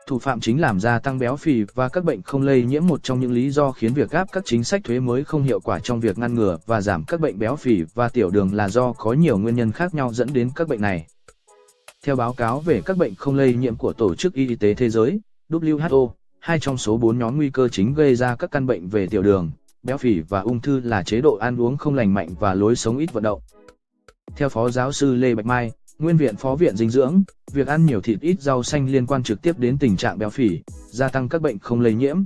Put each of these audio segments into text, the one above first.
Thủ phạm chính làm gia tăng béo phì và các bệnh không lây nhiễm. Một trong những lý do khiến việc áp các chính sách thuế mới không hiệu quả trong việc ngăn ngừa và giảm các bệnh béo phì và tiểu đường là do có nhiều nguyên nhân khác nhau dẫn đến các bệnh này. Theo báo cáo về các bệnh không lây nhiễm của Tổ chức Y tế Thế giới, WHO, 2 trong số 4 nhóm nguy cơ chính gây ra các căn bệnh về tiểu đường, béo phì và ung thư là chế độ ăn uống không lành mạnh và lối sống ít vận động. Theo Phó Giáo sư Lê Bạch Mai, Nguyên viện Phó viện Dinh dưỡng, việc ăn nhiều thịt ít rau xanh liên quan trực tiếp đến tình trạng béo phì, gia tăng các bệnh không lây nhiễm.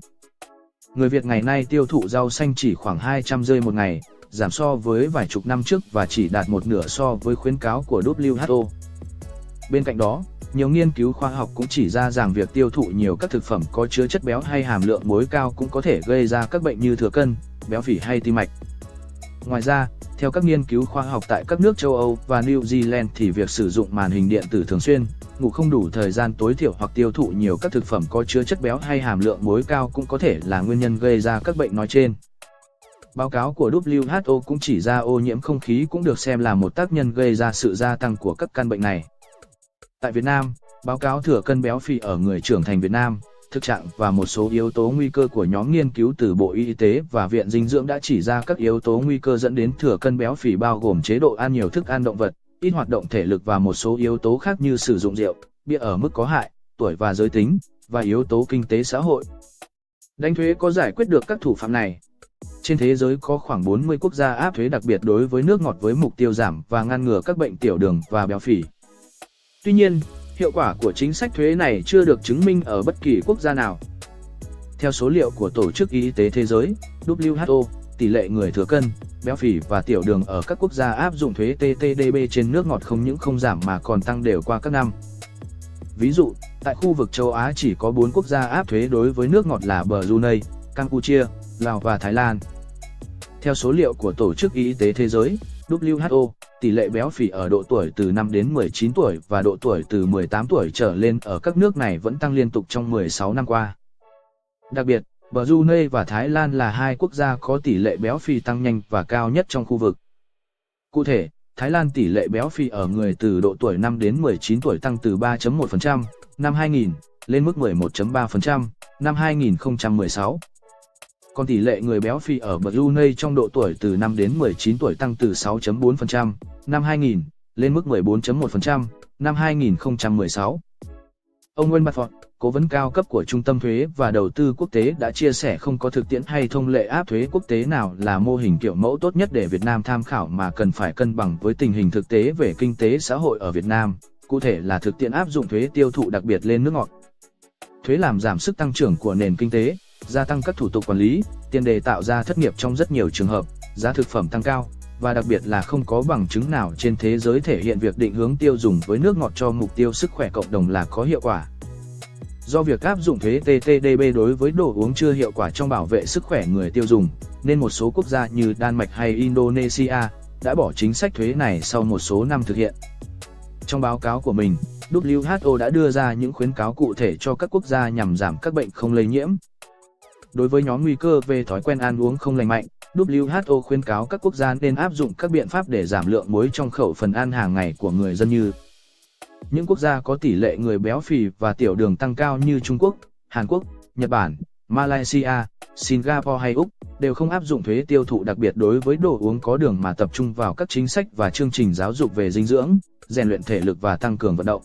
Người Việt ngày nay tiêu thụ rau xanh chỉ khoảng 200 rơi một ngày, giảm so với vài chục năm trước và chỉ đạt một nửa so với khuyến cáo của WHO. Bên cạnh đó, nhiều nghiên cứu khoa học cũng chỉ ra rằng việc tiêu thụ nhiều các thực phẩm có chứa chất béo hay hàm lượng muối cao cũng có thể gây ra các bệnh như thừa cân, béo phì hay tim mạch. Ngoài ra, theo các nghiên cứu khoa học tại các nước châu Âu và New Zealand thì việc sử dụng màn hình điện tử thường xuyên, ngủ không đủ thời gian tối thiểu hoặc tiêu thụ nhiều các thực phẩm có chứa chất béo hay hàm lượng muối cao cũng có thể là nguyên nhân gây ra các bệnh nói trên. Báo cáo của WHO cũng chỉ ra ô nhiễm không khí cũng được xem là một tác nhân gây ra sự gia tăng của các căn bệnh này. Tại Việt Nam, báo cáo thừa cân béo phì ở người trưởng thành Việt Nam, thực trạng và một số yếu tố nguy cơ của nhóm nghiên cứu từ Bộ Y tế và Viện Dinh dưỡng đã chỉ ra các yếu tố nguy cơ dẫn đến thừa cân béo phì bao gồm chế độ ăn nhiều thức ăn động vật, ít hoạt động thể lực và một số yếu tố khác như sử dụng rượu, bia ở mức có hại, tuổi và giới tính, và yếu tố kinh tế xã hội. Đánh thuế có giải quyết được các thủ phạm này. Trên thế giới có khoảng 40 quốc gia áp thuế đặc biệt đối với nước ngọt với mục tiêu giảm và ngăn ngừa các bệnh tiểu đường và béo phì. Tuy nhiên, hiệu quả của chính sách thuế này chưa được chứng minh ở bất kỳ quốc gia nào. Theo số liệu của Tổ chức Y tế Thế giới, WHO, tỷ lệ người thừa cân, béo phì và tiểu đường ở các quốc gia áp dụng thuế TTDB trên nước ngọt không những không giảm mà còn tăng đều qua các năm. Ví dụ, tại khu vực châu Á chỉ có 4 quốc gia áp thuế đối với nước ngọt là Brunei, Campuchia, Lào và Thái Lan. Theo số liệu của Tổ chức Y tế Thế giới, WHO, tỷ lệ béo phì ở độ tuổi từ 5 đến 19 tuổi và độ tuổi từ 18 tuổi trở lên ở các nước này vẫn tăng liên tục trong 16 năm qua. Đặc biệt, Brunei và Thái Lan là hai quốc gia có tỷ lệ béo phì tăng nhanh và cao nhất trong khu vực. Cụ thể, Thái Lan tỷ lệ béo phì ở người từ độ tuổi 5 đến 19 tuổi tăng từ 3.1% năm 2000 lên mức 11.3% năm 2016. Còn tỷ lệ người béo phì ở Brunei trong độ tuổi từ 5 đến 19 tuổi tăng từ 6.4% năm 2000 lên mức 14.1% năm 2016. Ông Nguyễn Bạch Phọt, cố vấn cao cấp của Trung tâm Thuế và Đầu tư Quốc tế đã chia sẻ không có thực tiễn hay thông lệ áp thuế quốc tế nào là mô hình kiểu mẫu tốt nhất để Việt Nam tham khảo mà cần phải cân bằng với tình hình thực tế về kinh tế xã hội ở Việt Nam, cụ thể là thực tiễn áp dụng thuế tiêu thụ đặc biệt lên nước ngọt. Thuế làm giảm sức tăng trưởng của nền kinh tế, gia tăng các thủ tục quản lý, tiền đề tạo ra thất nghiệp trong rất nhiều trường hợp, giá thực phẩm tăng cao, và đặc biệt là không có bằng chứng nào trên thế giới thể hiện việc định hướng tiêu dùng với nước ngọt cho mục tiêu sức khỏe cộng đồng là có hiệu quả. Do việc áp dụng thuế TTDB đối với đồ uống chưa hiệu quả trong bảo vệ sức khỏe người tiêu dùng, nên một số quốc gia như Đan Mạch hay Indonesia đã bỏ chính sách thuế này sau một số năm thực hiện. Trong báo cáo của mình, WHO đã đưa ra những khuyến cáo cụ thể cho các quốc gia nhằm giảm các bệnh không lây nhiễm. Đối với nhóm nguy cơ về thói quen ăn uống không lành mạnh, WHO khuyến cáo các quốc gia nên áp dụng các biện pháp để giảm lượng muối trong khẩu phần ăn hàng ngày của người dân như những quốc gia có tỷ lệ người béo phì và tiểu đường tăng cao như Trung Quốc, Hàn Quốc, Nhật Bản, Malaysia, Singapore hay Úc, đều không áp dụng thuế tiêu thụ đặc biệt đối với đồ uống có đường mà tập trung vào các chính sách và chương trình giáo dục về dinh dưỡng, rèn luyện thể lực và tăng cường vận động.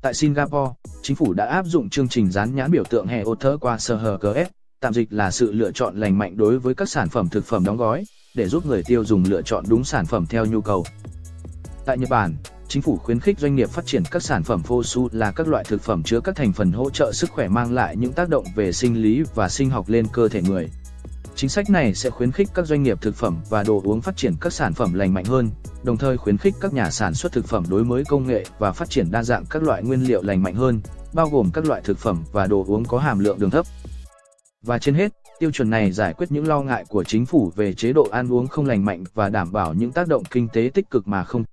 Tại Singapore, chính phủ đã áp dụng chương trình dán nhãn biểu tượng Health qua SHGS, tạm dịch là sự lựa chọn lành mạnh đối với các sản phẩm thực phẩm đóng gói, để giúp người tiêu dùng lựa chọn đúng sản phẩm theo nhu cầu. Tại Nhật Bản, chính phủ khuyến khích doanh nghiệp phát triển các sản phẩm Fosu là các loại thực phẩm chứa các thành phần hỗ trợ sức khỏe mang lại những tác động về sinh lý và sinh học lên cơ thể người. Chính sách này sẽ khuyến khích các doanh nghiệp thực phẩm và đồ uống phát triển các sản phẩm lành mạnh hơn, đồng thời khuyến khích các nhà sản xuất thực phẩm đổi mới công nghệ và phát triển đa dạng các loại nguyên liệu lành mạnh hơn, bao gồm các loại thực phẩm và đồ uống có hàm lượng đường thấp. Và trên hết, tiêu chuẩn này giải quyết những lo ngại của chính phủ về chế độ ăn uống không lành mạnh và đảm bảo những tác động kinh tế tích cực mà không